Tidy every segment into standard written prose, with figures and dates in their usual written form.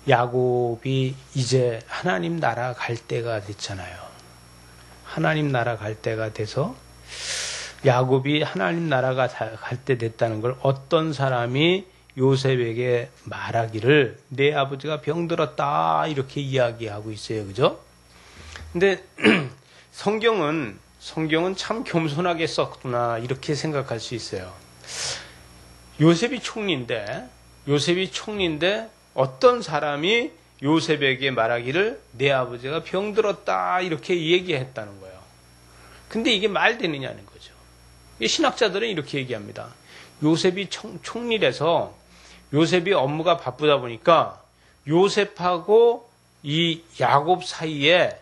야곱이 이제 하나님 나라 갈 때가 됐잖아요. 하나님 나라 갈 때가 돼서 야곱이 하나님 나라가 갈 때 됐다는 걸 어떤 사람이 요셉에게 말하기를 내 아버지가 병들었다 이렇게 이야기하고 있어요. 그죠? 근데 성경은 참 겸손하게 썼구나 이렇게 생각할 수 있어요. 요셉이 총리인데 어떤 사람이 요셉에게 말하기를 내 아버지가 병들었다 이렇게 얘기했다는 거예요. 근데 이게 말 되느냐는 거죠. 신학자들은 이렇게 얘기합니다. 요셉이 총리라서 요셉이 업무가 바쁘다 보니까 요셉하고 이 야곱 사이에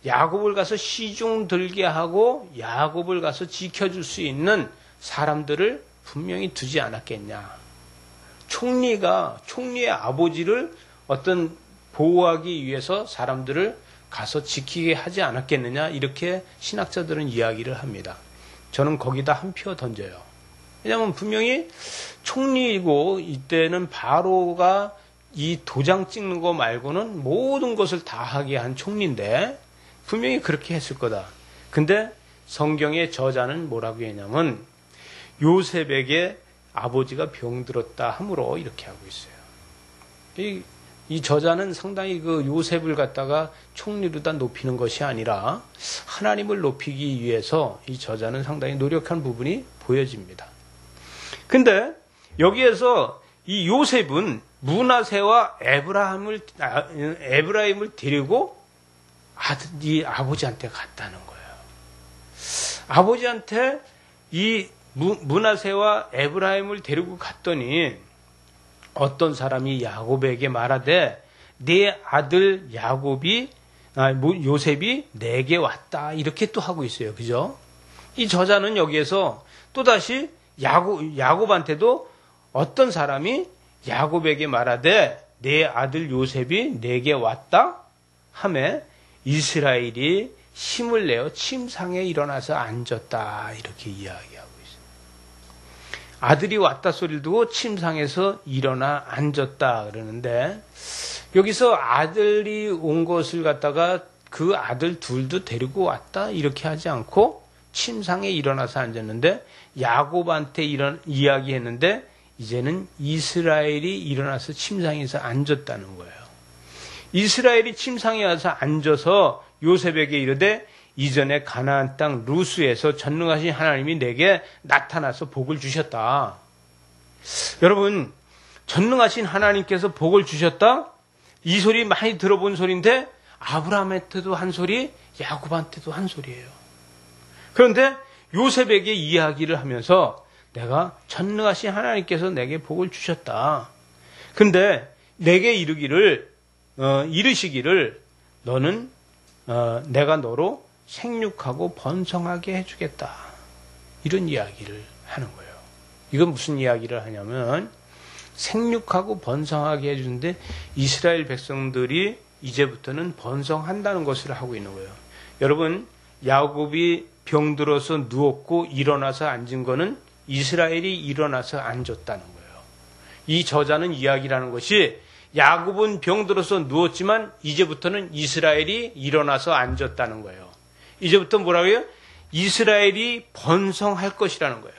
야곱을 가서 시중 들게 하고 야곱을 가서 지켜줄 수 있는 사람들을 분명히 두지 않았겠냐. 총리의 아버지를 어떤 보호하기 위해서 사람들을 가서 지키게 하지 않았겠느냐. 이렇게 신학자들은 이야기를 합니다. 저는 거기다 한 표 던져요. 왜냐하면 분명히 총리이고 이때는 바로가 이 도장 찍는 거 말고는 모든 것을 다 하게 한 총리인데 분명히 그렇게 했을 거다. 근데 성경의 저자는 뭐라고 했냐면 요셉에게 아버지가 병들었다 함으로 이렇게 하고 있어요. 이 저자는 상당히 그 요셉을 갖다가 총리로다 높이는 것이 아니라 하나님을 높이기 위해서 이 저자는 상당히 노력한 부분이 보여집니다. 근데 여기에서 이 요셉은 므낫세와 에브라임을 데리고 이 아버지한테 갔다는 거예요. 아버지한테 이 므낫세와 에브라임을 데리고 갔더니 어떤 사람이 야곱에게 말하되 내 아들 요셉이 내게 왔다 이렇게 또 하고 있어요. 그죠? 이 저자는 여기에서 또다시 야곱한테도 어떤 사람이 야곱에게 말하되 내 아들 요셉이 내게 왔다 하매 이스라엘이 힘을 내어 침상에 일어나서 앉았다 이렇게 이야기하고 있어요. 아들이 왔다 소리를 두고 침상에서 일어나 앉았다 그러는데 여기서 아들이 온 것을 갖다가 그 아들 둘도 데리고 왔다 이렇게 하지 않고 침상에 일어나서 앉았는데 야곱한테 이런 이야기했는데 이제는 이스라엘이 일어나서 침상에서 앉았다는 거예요. 이스라엘이 침상에 와서 앉아서 요셉에게 이르되 이전에 가나안 땅 루스에서 전능하신 하나님이 내게 나타나서 복을 주셨다. 여러분, 전능하신 하나님께서 복을 주셨다? 이 소리 많이 들어본 소리인데 아브라함한테도 한 소리, 야곱한테도 한 소리예요. 그런데 요셉에게 이야기를 하면서 내가 전능하신 하나님께서 내게 복을 주셨다. 근데 내게 이르시기를 너는 내가 너로 생육하고 번성하게 해주겠다. 이런 이야기를 하는 거예요. 이건 무슨 이야기를 하냐면 생육하고 번성하게 해주는데 이스라엘 백성들이 이제부터는 번성한다는 것을 하고 있는 거예요. 여러분, 야곱이 병들어서 누웠고 일어나서 앉은 거는 이스라엘이 일어나서 앉았다는 거예요. 이 저자는 이야기를 하는 것이 야곱은 병들어서 누웠지만 이제부터는 이스라엘이 일어나서 앉았다는 거예요. 이제부터 뭐라고요? 이스라엘이 번성할 것이라는 거예요.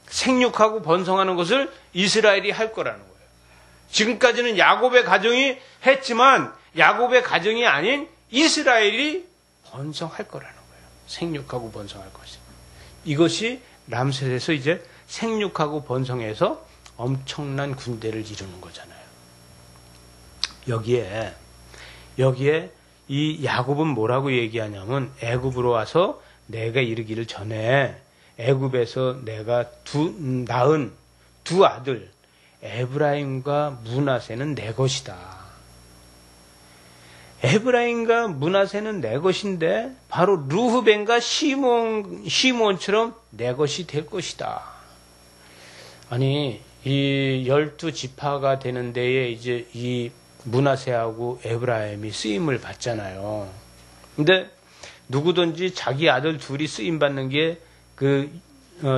생육하고 번성하는 것을 이스라엘이 할 거라는 거예요. 지금까지는 야곱의 가정이 했지만 야곱의 가정이 아닌 이스라엘이 번성할 거라는 거예요. 생육하고 번성할 것이. 이것이 람셋에서 이제 생육하고 번성해서 엄청난 군대를 이루는 거잖아요. 여기에 이 야곱은 뭐라고 얘기하냐면 애굽으로 와서 내가 이르기를 전에 애굽에서 내가 낳은 두 아들 에브라임과 므낫세는 내 것이다. 에브라임과 므낫세는 내 것인데 바로 르후벤과 시몬처럼 내 것이 될 것이다. 아니 이 12지파가 되는 데에 이제 이 므낫세하고 에브라임이 쓰임을 받잖아요. 근데 누구든지 자기 아들 둘이 쓰임 받는 게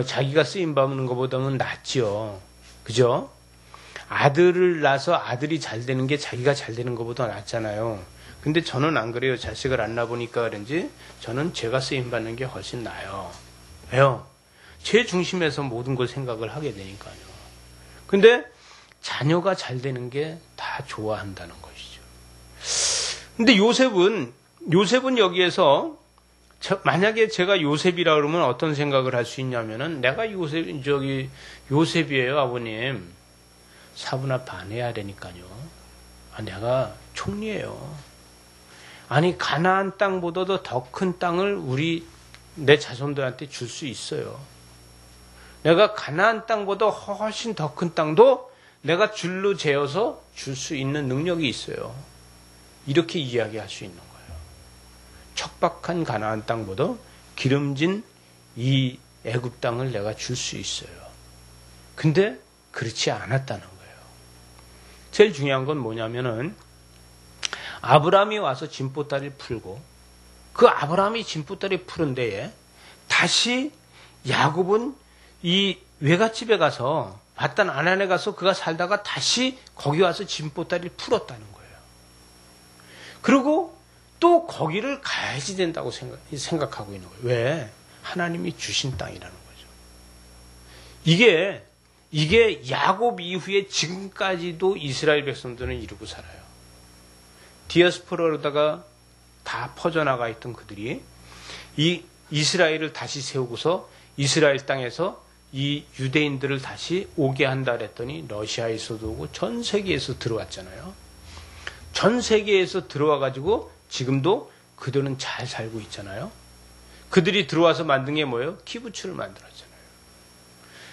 자기가 쓰임 받는 것보다는 낫죠. 그죠? 아들을 낳아서 아들이 잘 되는 게 자기가 잘 되는 것보다 낫잖아요. 근데 저는 안 그래요. 자식을 안 낳아보니까 그런지 저는 제가 쓰임받는 게 훨씬 나아요. 왜요? 제 중심에서 모든 걸 생각을 하게 되니까요. 근데 자녀가 잘 되는 게 다 좋아한다는 것이죠. 근데 요셉은 여기에서 만약에 제가 요셉이라 그러면 어떤 생각을 할 수 있냐면은 내가 요셉이에요, 아버님. 4분의 반 해야 되니까요. 내가 총리예요. 아니 가나안 땅보다도 더 큰 땅을 내 자손들한테 줄 수 있어요. 내가 가나안 땅보다 훨씬 더 큰 땅도 내가 줄로 재어서 줄 수 있는 능력이 있어요. 이렇게 이야기할 수 있는 거예요. 척박한 가나안 땅보다 기름진 이 애굽 땅을 내가 줄 수 있어요. 근데 그렇지 않았다는 거예요. 제일 중요한 건 뭐냐면은 아브라함이 와서 진보다리를 풀고 그 아브라함이 진보다리 푸른 데에 다시 야곱은 이 외갓집에 가서 바단 아난에 가서 그가 살다가 다시 거기 와서 진보다리를 풀었다는 거예요. 그리고 또 거기를 가야지 된다고 생각하고 있는 거예요. 왜? 하나님이 주신 땅이라는 거죠. 이게 야곱 이후에 지금까지도 이스라엘 백성들은 이루고 살아요. 디아스포라로다가 다 퍼져나가 있던 그들이 이 이스라엘을 다시 세우고서 이스라엘 땅에서 이 유대인들을 다시 오게 한다 그랬더니 러시아에서도 오고 전 세계에서 들어왔잖아요. 전 세계에서 들어와가지고 지금도 그들은 잘 살고 있잖아요. 그들이 들어와서 만든 게 뭐예요? 키부츠를 만들었잖아요.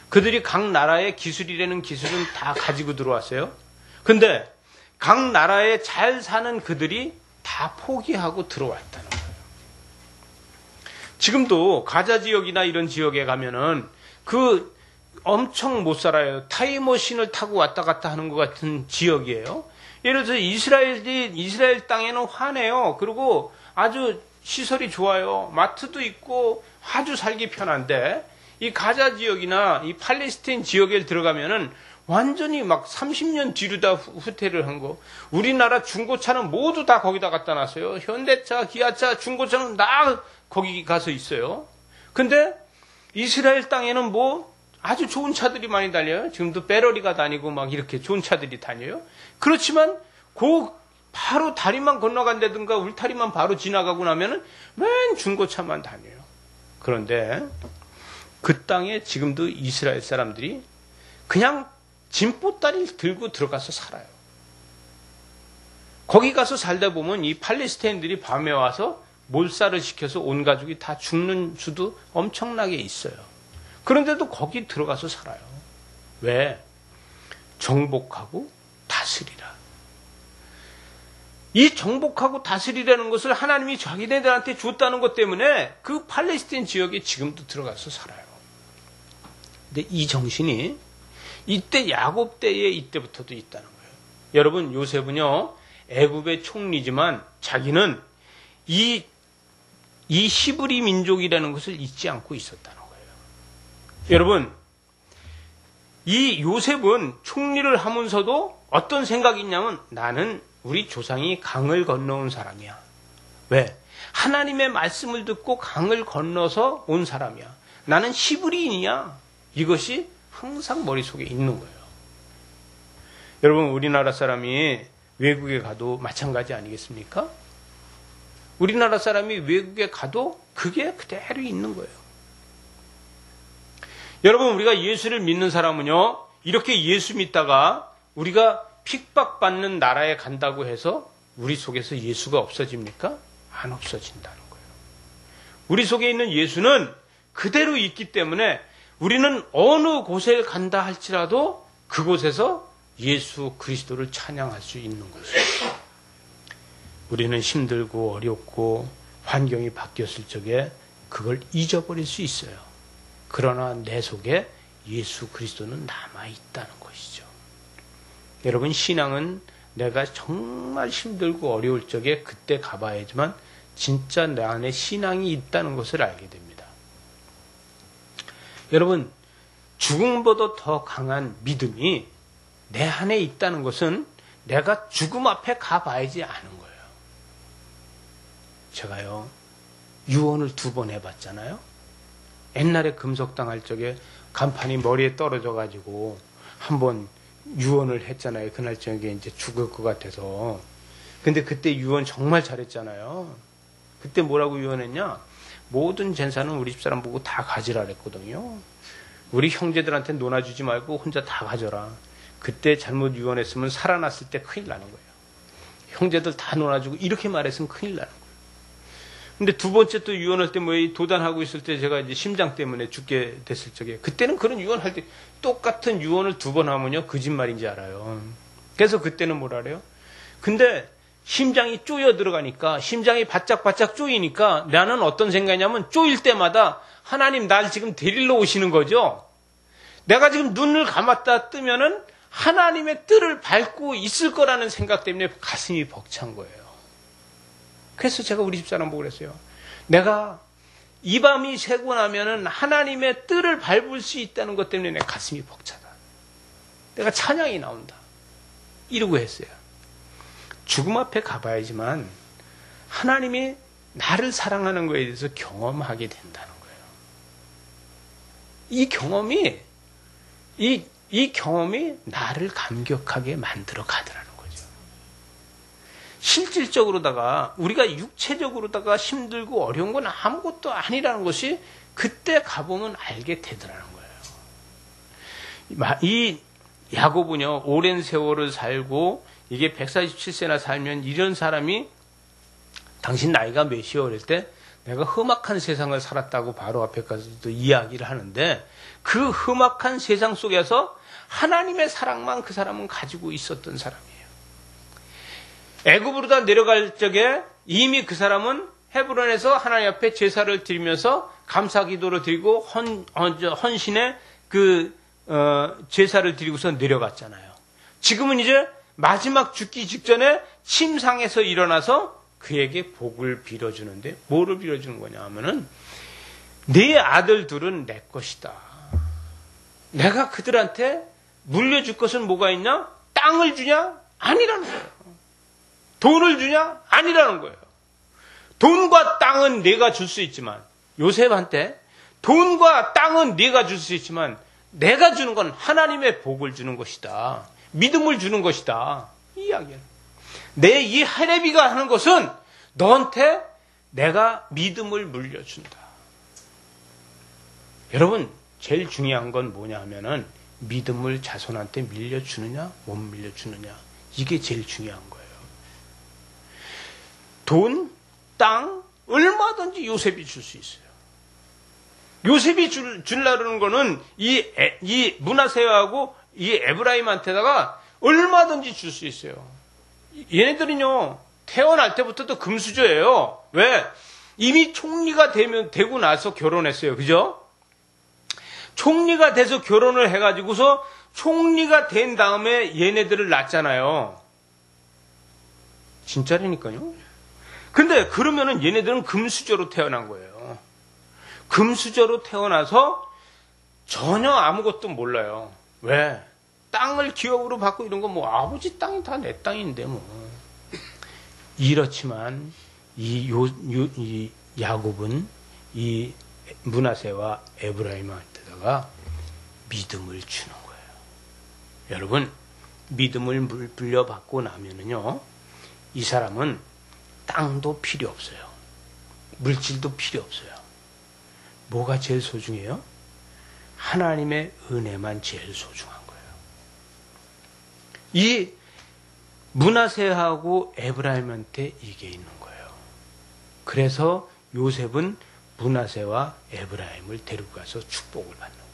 그들이 각 나라의 기술이라는 기술은 다 가지고 들어왔어요. 근데 각 나라에 잘 사는 그들이 다 포기하고 들어왔다는 거예요. 지금도 가자 지역이나 이런 지역에 가면은 그 엄청 못 살아요. 타임머신을 타고 왔다 갔다 하는 것 같은 지역이에요. 예를 들어서 이스라엘 땅에는 환해요. 그리고 아주 시설이 좋아요. 마트도 있고 아주 살기 편한데 이 가자 지역이나 이 팔레스타인 지역에 들어가면은 완전히 막 30년 뒤로 다 후퇴를 한 거. 우리나라 중고차는 모두 다 거기다 갖다 놨어요. 현대차, 기아차, 중고차는 다 거기 가서 있어요. 근데 이스라엘 땅에는 뭐 아주 좋은 차들이 많이 달려요. 지금도 배러리가 다니고 막 이렇게 좋은 차들이 다녀요. 그렇지만 바로 다리만 건너간다든가 울타리만 바로 지나가고 나면은 맨 중고차만 다녀요. 그런데 그 땅에 지금도 이스라엘 사람들이 그냥 짐보따리를 들고 들어가서 살아요. 거기 가서 살다 보면 이 팔레스타인들이 밤에 와서 몰살을 시켜서 온 가족이 다 죽는 수도 엄청나게 있어요. 그런데도 거기 들어가서 살아요. 왜? 정복하고 다스리라. 이 정복하고 다스리라는 것을 하나님이 자기네들한테 줬다는 것 때문에 그 팔레스타인 지역에 지금도 들어가서 살아요. 근데 이 정신이 이때 야곱 때에 이때부터도 있다는 거예요. 여러분 요셉은요 애굽의 총리지만 자기는 이 히브리 민족이라는 것을 잊지 않고 있었다는 거예요. 여러분 이 요셉은 총리를 하면서도 어떤 생각이 있냐면 나는 우리 조상이 강을 건너온 사람이야. 왜? 하나님의 말씀을 듣고 강을 건너서 온 사람이야. 나는 히브리인이야. 이것이 항상 머릿속에 있는 거예요. 여러분 우리나라 사람이 외국에 가도 마찬가지 아니겠습니까? 우리나라 사람이 외국에 가도 그게 그대로 있는 거예요. 여러분 우리가 예수를 믿는 사람은요 이렇게 예수 믿다가 우리가 핍박받는 나라에 간다고 해서 우리 속에서 예수가 없어집니까? 안 없어진다는 거예요. 우리 속에 있는 예수는 그대로 있기 때문에 우리는 어느 곳에 간다 할지라도 그곳에서 예수 그리스도를 찬양할 수 있는 것이에요. 우리는 힘들고 어렵고 환경이 바뀌었을 적에 그걸 잊어버릴 수 있어요. 그러나 내 속에 예수 그리스도는 남아있다는 것이죠. 여러분 신앙은 내가 정말 힘들고 어려울 적에 그때 가봐야지만 진짜 내 안에 신앙이 있다는 것을 알게 됩니다. 여러분 죽음보다 더 강한 믿음이 내 안에 있다는 것은 내가 죽음 앞에 가봐야지 아는 거예요. 제가요, 유언을 2번 해봤잖아요. 옛날에 금속당할 적에 간판이 머리에 떨어져가지고 한번 유언을 했잖아요. 그날 저녁에 이제 죽을 것 같아서. 근데 그때 유언 정말 잘했잖아요. 그때 뭐라고 유언했냐? 모든 재산은 우리 집사람 보고 다 가지라 그랬거든요. 우리 형제들한테 논아주지 말고 혼자 다 가져라. 그때 잘못 유언했으면 살아났을 때 큰일 나는 거예요. 형제들 다 논아주고 이렇게 말했으면 큰일 나는 거예요. 근데 2번째 또 유언할 때 뭐 도단하고 있을 때 제가 이제 심장 때문에 죽게 됐을 적에 그때는 그런 유언할 때 똑같은 유언을 2번 하면요 거짓말인지 알아요. 그래서 그때는 뭐라 그래요? 근데 심장이 쪼여 들어가니까 심장이 바짝바짝 쪼이니까 나는 어떤 생각이냐면 쪼일 때마다 하나님 날 지금 데리러 오시는 거죠. 내가 지금 눈을 감았다 뜨면은 하나님의 뜰을 밟고 있을 거라는 생각 때문에 가슴이 벅찬 거예요. 그래서 제가 우리 집사람 보고 그랬어요. 내가 이 밤이 새고 나면은 하나님의 뜰을 밟을 수 있다는 것 때문에 내 가슴이 벅차다. 내가 찬양이 나온다. 이러고 했어요. 죽음 앞에 가봐야지만 하나님이 나를 사랑하는 것에 대해서 경험하게 된다는 거예요. 이 경험이 나를 감격하게 만들어 가더라는 거죠. 실질적으로다가 우리가 육체적으로다가 힘들고 어려운 건 아무것도 아니라는 것이 그때 가보면 알게 되더라는 거예요. 이 야곱은요, 오랜 세월을 살고 이게 147세나 살면 이런 사람이 당신 나이가 몇이요? 그럴 때 내가 험악한 세상을 살았다고 바로 앞에 가서도 이야기를 하는데 그 험악한 세상 속에서 하나님의 사랑만 그 사람은 가지고 있었던 사람이에요. 애굽으로 다 내려갈 적에 이미 그 사람은 헤브론에서 하나님 앞에 제사를 드리면서 감사 기도를 드리고 헌신의 제사를 드리고서 내려갔잖아요. 지금은 이제 마지막 죽기 직전에 침상에서 일어나서 그에게 복을 빌어주는데 뭐를 빌어주는 거냐 하면은 네 아들들은 내 것이다. 내가 그들한테 물려줄 것은 뭐가 있냐? 땅을 주냐? 아니라는 거예요. 돈을 주냐? 아니라는 거예요. 돈과 땅은 내가 줄 수 있지만 요셉한테 돈과 땅은 네가 줄 수 있지만 내가 주는 건 하나님의 복을 주는 것이다. 믿음을 주는 것이다. 이 이야기예요. 내 이 할애비가 하는 것은 너한테 내가 믿음을 물려준다. 여러분, 제일 중요한 건 뭐냐 하면은 믿음을 자손한테 밀려주느냐, 못 밀려주느냐. 이게 제일 중요한 거예요. 돈, 땅, 얼마든지 요셉이 줄 수 있어요. 요셉이 주려는 거는 이 므낫세하고 이 에브라임한테다가 얼마든지 줄 수 있어요. 얘네들은요, 태어날 때부터도 금수저예요. 왜? 이미 총리가 되고 나서 결혼했어요. 그죠? 총리가 돼서 결혼을 해가지고서 총리가 된 다음에 얘네들을 낳잖아요. 진짜라니까요. 근데 그러면은 얘네들은 금수저로 태어난 거예요. 금수저로 태어나서 전혀 아무것도 몰라요. 왜? 땅을 기업으로 받고 이런 거 뭐 아버지 땅이 다 내 땅인데 뭐. 이렇지만 이 야곱은 이 므낫세와 에브라임한테다가 믿음을 주는 거예요. 여러분, 믿음을 물려받고 나면은요, 이 사람은 땅도 필요 없어요. 물질도 필요 없어요. 뭐가 제일 소중해요? 하나님의 은혜만 제일 소중한 거예요. 이 므낫세하고 에브라임한테 이게 있는 거예요. 그래서 요셉은 므낫세와 에브라임을 데리고 가서 축복을 받는 거예요.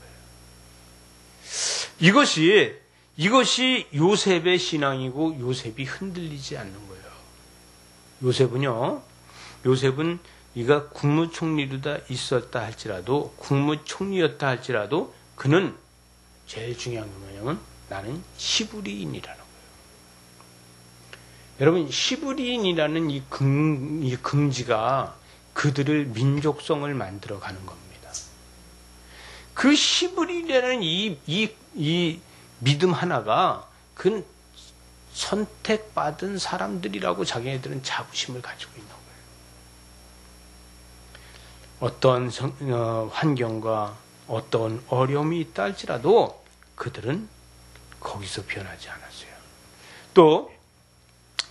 이것이 요셉의 신앙이고 요셉이 흔들리지 않는 거예요. 요셉은 이가 국무총리로다 있었다 할지라도 국무총리였다 할지라도 그는 제일 중요한 게 뭐냐면 나는 시브리인이라는 거예요. 여러분, 시브리인이라는 이 긍지가 그들을 민족성을 만들어가는 겁니다. 그 시브리인이라는 이 믿음 하나가 그건 선택받은 사람들이라고 자기네들은 자부심을 가지고 있는 거예요. 어떤 환경과 어떤 어려움이 있다 할지라도 그들은 거기서 변하지 않았어요. 또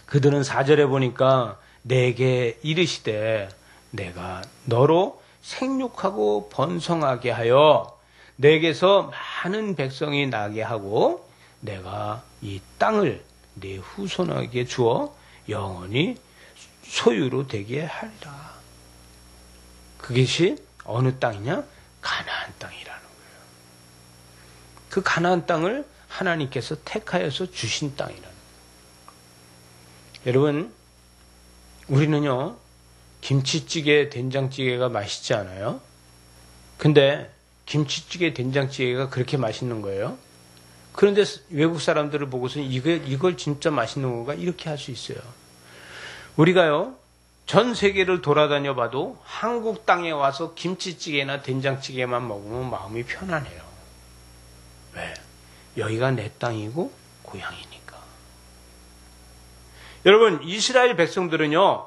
그들은 4절에 보니까 내게 이르시되 내가 너로 생육하고 번성하게 하여 내게서 많은 백성이 나게 하고 내가 이 땅을 내 후손에게 주어 영원히 소유로 되게 하리라. 그것이 어느 땅이냐? 가나안 땅이라는 거예요. 그 가나안 땅을 하나님께서 택하여서 주신 땅이라는 거예요. 여러분, 우리는요, 김치찌개, 된장찌개가 맛있지 않아요? 근데 김치찌개, 된장찌개가 그렇게 맛있는 거예요? 그런데 외국 사람들을 보고서는 이걸 진짜 맛있는 건가? 이렇게 할 수 있어요. 우리가요, 전 세계를 돌아다녀 봐도 한국 땅에 와서 김치찌개나 된장찌개만 먹으면 마음이 편안해요. 왜? 여기가 내 땅이고 고향이니까. 여러분, 이스라엘 백성들은요,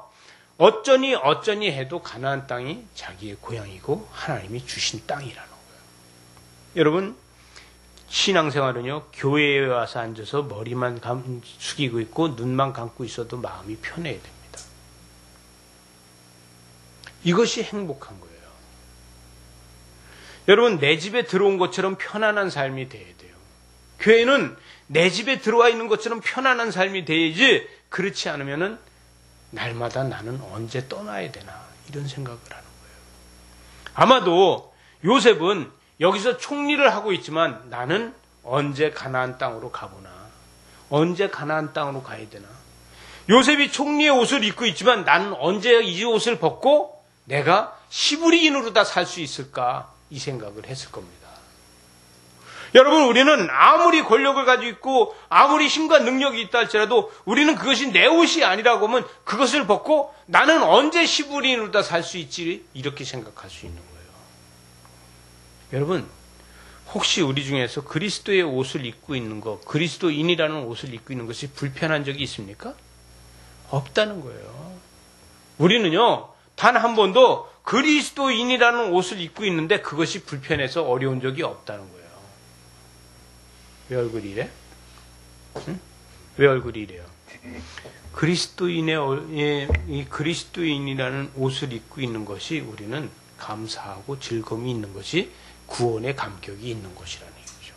어쩌니 해도 가나안 땅이 자기의 고향이고 하나님이 주신 땅이라는 거예요. 여러분, 신앙생활은요, 교회에 와서 앉아서 머리만 숙이고 있고 눈만 감고 있어도 마음이 편해야 됩니다. 이것이 행복한 거예요. 여러분, 내 집에 들어온 것처럼 편안한 삶이 돼야 돼요. 교회는 내 집에 들어와 있는 것처럼 편안한 삶이 돼야지, 그렇지 않으면은 날마다 나는 언제 떠나야 되나 이런 생각을 하는 거예요. 아마도 요셉은 여기서 총리를 하고 있지만 나는 언제 가나안 땅으로 가보나, 언제 가나안 땅으로 가야 되나. 요셉이 총리의 옷을 입고 있지만 나는 언제 이 옷을 벗고 내가 시브리인으로 다 살 수 있을까, 이 생각을 했을 겁니다. 여러분, 우리는 아무리 권력을 가지고 있고 아무리 힘과 능력이 있다 할지라도 우리는 그것이 내 옷이 아니라고 하면 그것을 벗고 나는 언제 시브리인으로 다 살 수 있지, 이렇게 생각할 수 있는 거예요. 여러분, 혹시 우리 중에서 그리스도의 옷을 입고 있는 것, 그리스도인이라는 옷을 입고 있는 것이 불편한 적이 있습니까? 없다는 거예요. 우리는요, 단 한 번도 그리스도인이라는 옷을 입고 있는데 그것이 불편해서 어려운 적이 없다는 거예요. 왜 얼굴이 이래? 응? 왜 얼굴이 이래요? 이 그리스도인이라는 옷을 입고 있는 것이 우리는 감사하고 즐거움이 있는 것이 구원의 감격이 있는 것이라는 얘기죠.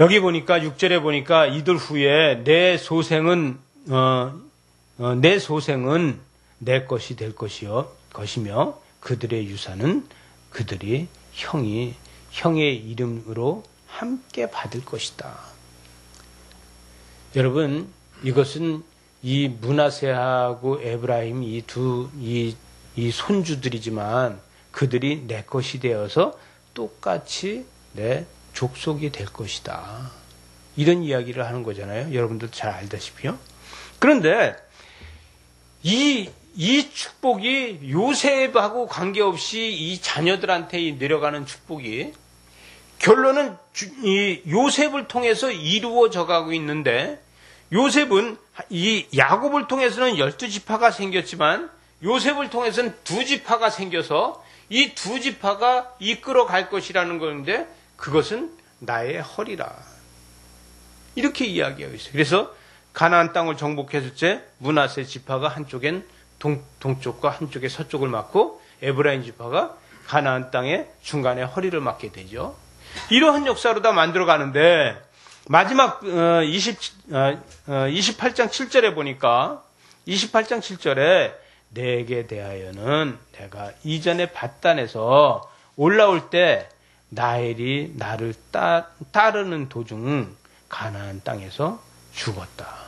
여기 보니까 6절에 보니까 이들 후에 내 소생은 내 것이 될 것이며 그들의 유산은 그들이 형의 이름으로 함께 받을 것이다. 여러분, 이것은 이 므낫세하고 에브라임 이 손주들이지만 그들이 내 것이 되어서 똑같이 내 족속이 될 것이다. 이런 이야기를 하는 거잖아요. 여러분들 잘 알다시피요. 그런데 이 축복이 요셉하고 관계없이 이 자녀들한테 내려가는 축복이 결론은 이 요셉을 통해서 이루어져 가고 있는데, 요셉은 이 야곱을 통해서는 12지파가 생겼지만 요셉을 통해서는 2지파가 생겨서 이 2지파가 이끌어 갈 것이라는 건데 그것은 나의 허리라. 이렇게 이야기하고 있어요. 그래서 가나안 땅을 정복했을 때 므낫세 지파가 한쪽엔 동쪽과 한쪽에 서쪽을 맡고 에브라임 지파가 가나안 땅의 중간에 허리를 맡게 되죠. 이러한 역사로 다 만들어가는데 마지막 28장 7절에 보니까 28장 7절에 내게 대하여는 내가 이전에 밧단에서 올라올 때 나엘이 나를 따르는 도중 가나안 땅에서 죽었다.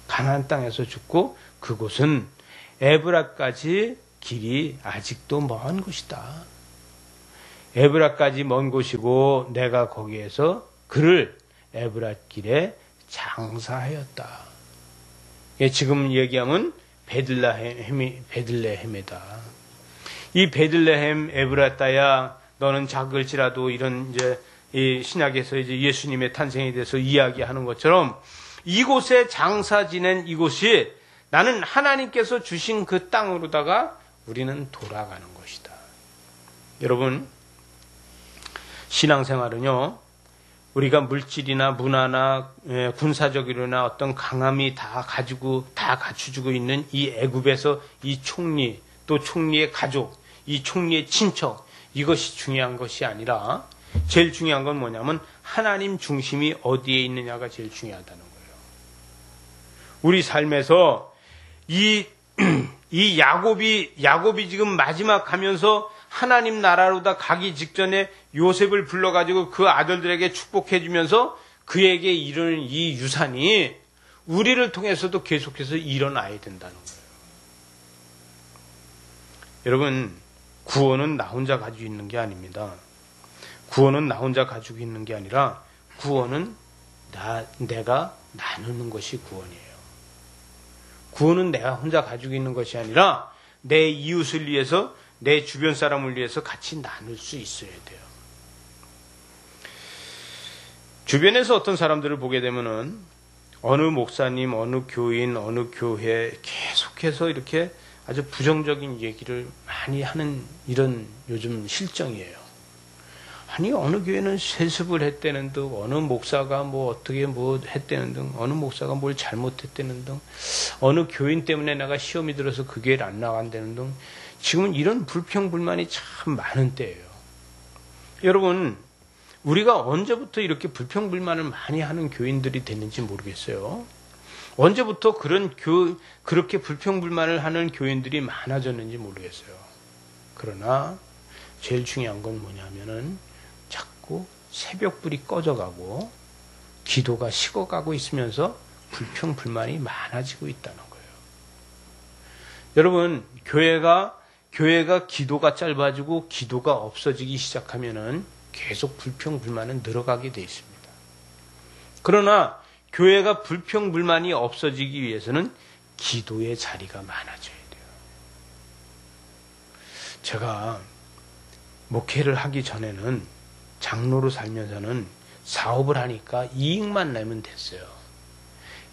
가나안 땅에서 죽고 그곳은 에브라까지 길이 아직도 먼 곳이다. 에브라까지 먼 곳이고 내가 거기에서 그를 에브라 길에 장사하였다. 지금 얘기하면 베들레헴이다. 이 베들레헴 에브라타야 너는 작을지라도 이런 이제 이 신약에서 이제 예수님의 탄생에 대해서 이야기하는 것처럼 이곳에 장사 지낸 이곳이 나는 하나님께서 주신 그 땅으로다가 우리는 돌아가는 것이다. 여러분, 신앙생활은요, 우리가 물질이나 문화나 군사적이나 어떤 강함이 다 갖추고 있는 이 애굽에서 이 총리, 또 총리의 가족, 이 총리의 친척, 이것이 중요한 것이 아니라 제일 중요한 건 뭐냐면 하나님 중심이 어디에 있느냐가 제일 중요하다는 거예요. 우리 삶에서 이 야곱이 지금 마지막 가면서 하나님 나라로다 가기 직전에 요셉을 불러가지고 그 아들들에게 축복해주면서 그에게 이르는 이 유산이 우리를 통해서도 계속해서 일어나야 된다는 거예요. 여러분, 구원은 나 혼자 가지고 있는 게 아닙니다. 구원은 나 혼자 가지고 있는 게 아니라 구원은 내가 나누는 것이 구원이에요. 구원은 내가 혼자 가지고 있는 것이 아니라 내 이웃을 위해서, 내 주변 사람을 위해서 같이 나눌 수 있어야 돼요. 주변에서 어떤 사람들을 보게 되면은 어느 목사님, 어느 교인, 어느 교회 계속해서 이렇게 아주 부정적인 얘기를 많이 하는 이런 요즘 실정이에요. 아니, 어느 교회는 세습을 했다는 등, 어느 목사가 어떻게 했다는 등, 어느 목사가 뭘 잘못했다는 등, 어느 교인 때문에 내가 시험이 들어서 그 교회를 안 나간다는 등, 지금은 이런 불평불만이 참 많은 때예요. 여러분, 우리가 언제부터 이렇게 불평불만을 많이 하는 교인들이 됐는지 모르겠어요. 언제부터 그렇게 불평불만을 하는 교인들이 많아졌는지 모르겠어요. 그러나 제일 중요한 건 뭐냐면은 자꾸 새벽불이 꺼져가고 기도가 식어가고 있으면서 불평불만이 많아지고 있다는 거예요. 여러분, 교회가 기도가 짧아지고 기도가 없어지기 시작하면은 계속 불평불만은 늘어가게 돼 있습니다. 그러나 교회가 불평불만이 없어지기 위해서는 기도의 자리가 많아져야 돼요. 제가 목회를 하기 전에는 장로로 살면서는 사업을 하니까 이익만 내면 됐어요.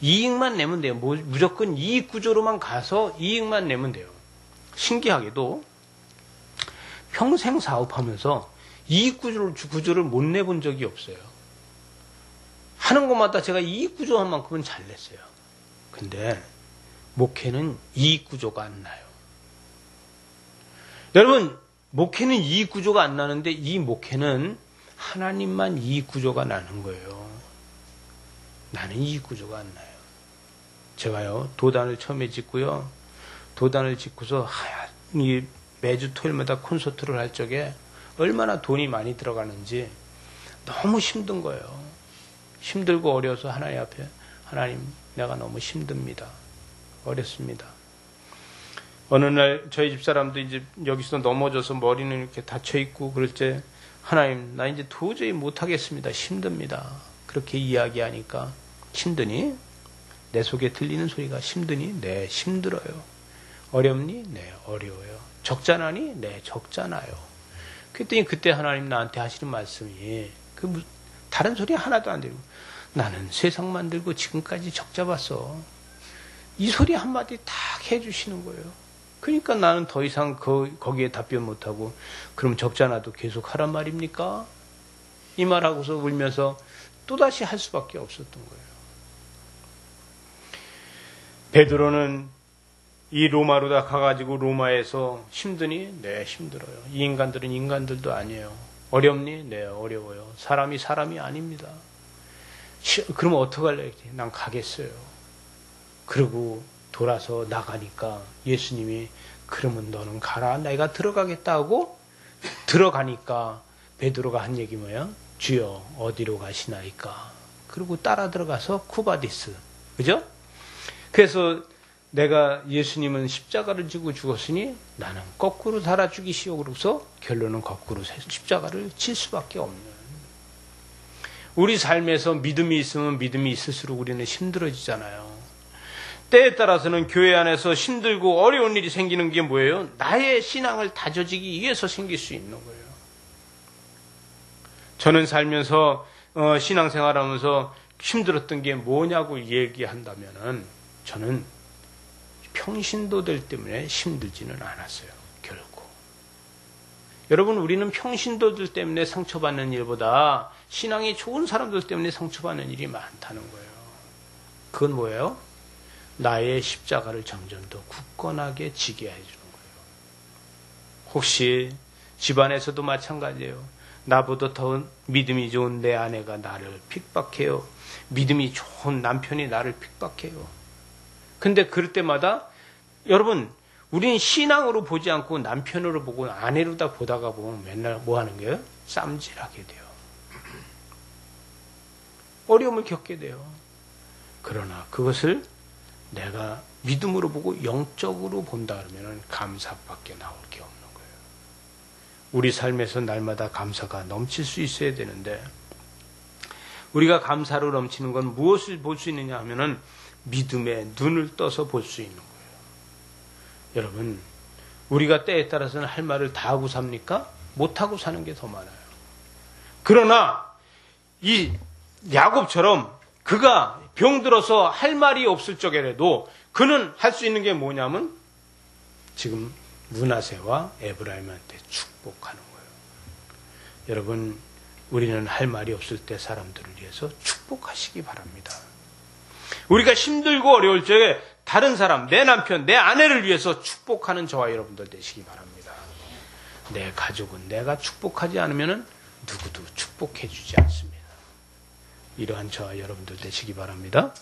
이익만 내면 돼요. 무조건 이익 구조로만 가서 이익만 내면 돼요. 신기하게도 평생 사업하면서 이익 구조를 못 내본 적이 없어요. 하는 것마다 제가 이익 구조한 만큼은 잘 냈어요. 근데 목회는 이익 구조가 안 나요. 여러분, 목회는 이익 구조가 안 나는데 이 목회는 하나님만 이익 구조가 나는 거예요. 나는 이익 구조가 안 나요. 제가요, 도단을 처음에 짓고요. 도단을 짓고서 매주 토요일마다 콘서트를 할 적에 얼마나 돈이 많이 들어가는지 너무 힘든 거예요. 힘들고 어려서 하나님 앞에, 하나님, 내가 너무 힘듭니다. 어렵습니다. 어느 날 저희 집사람도 이제 여기서 넘어져서 머리는 이렇게 다쳐있고 그럴 때, 하나님, 나 이제 도저히 못하겠습니다. 힘듭니다. 그렇게 이야기하니까, 힘드니? 내 속에 들리는 소리가 힘드니? 네, 힘들어요. 어렵니? 네, 어려워요. 적잖아니? 네, 적잖아요. 그랬더니 그때 하나님 나한테 하시는 말씀이 다른 소리 하나도 안 들고, 나는 세상 만들고 지금까지 적잡았어. 이 소리 한마디 딱 해주시는 거예요. 그러니까 나는 더 이상 거기에 답변 못하고, 그럼 적잖아도 계속 하란 말입니까? 이 말하고서 울면서 또다시 할 수밖에 없었던 거예요. 베드로는 이 로마로 가가지고 로마에서 힘드니? 네, 힘들어요. 이 인간들은 인간들도 아니에요. 어렵니? 네, 어려워요. 사람이 아닙니다. 그러면 어떡할래? 난 가겠어요. 그리고 돌아서 나가니까 예수님이, 그러면 너는 가라. 내가 들어가겠다 하고 들어가니까 베드로가 한 얘기 뭐야? 주여, 어디로 가시나이까? 그리고 따라 들어가서 쿠바디스. 그죠? 그래서 내가, 예수님은 십자가를 지고 죽었으니 나는 거꾸로 달아 죽이시오. 그러고서 결론은 거꾸로 십자가를 칠 수밖에 없는. 우리 삶에서 믿음이 있으면 믿음이 있을수록 우리는 힘들어지잖아요. 때에 따라서는 교회 안에서 힘들고 어려운 일이 생기는 게 뭐예요? 나의 신앙을 다져지기 위해서 생길 수 있는 거예요. 저는 살면서 신앙생활하면서 힘들었던 게 뭐냐고 얘기한다면은 저는 평신도들 때문에 힘들지는 않았어요. 결코. 여러분, 우리는 평신도들 때문에 상처받는 일보다 신앙이 좋은 사람들 때문에 상처받는 일이 많다는 거예요. 그건 뭐예요? 나의 십자가를 점점 더 굳건하게 지게 해주는 거예요. 혹시 집안에서도 마찬가지예요. 나보다 더 믿음이 좋은 내 아내가 나를 핍박해요. 믿음이 좋은 남편이 나를 핍박해요. 근데 그럴 때마다 여러분, 우리는 신앙으로 보지 않고 남편으로 보고 아내로 다 보다가 보면 맨날 뭐 하는 거예요? 쌈질하게 돼요. 어려움을 겪게 돼요. 그러나 그것을 내가 믿음으로 보고 영적으로 본다 그러면 감사밖에 나올 게 없는 거예요. 우리 삶에서 날마다 감사가 넘칠 수 있어야 되는데 우리가 감사로 넘치는 건 무엇을 볼 수 있느냐 하면은 믿음의 눈을 떠서 볼 수 있는 거예요. 여러분, 우리가 때에 따라서는 할 말을 다 하고 삽니까? 못하고 사는 게 더 많아요. 그러나 이 야곱처럼 그가 병들어서 할 말이 없을 적에라도 그는 할 수 있는 게 뭐냐면 지금 므낫세와 에브라임한테 축복하는 거예요. 여러분, 우리는 할 말이 없을 때 사람들을 위해서 축복하시기 바랍니다. 우리가 힘들고 어려울 적에 다른 사람, 내 남편, 내 아내를 위해서 축복하는 저와 여러분들 되시기 바랍니다. 내 가족은 내가 축복하지 않으면 누구도 축복해 주지 않습니다. 이러한 저와 여러분들 되시기 바랍니다.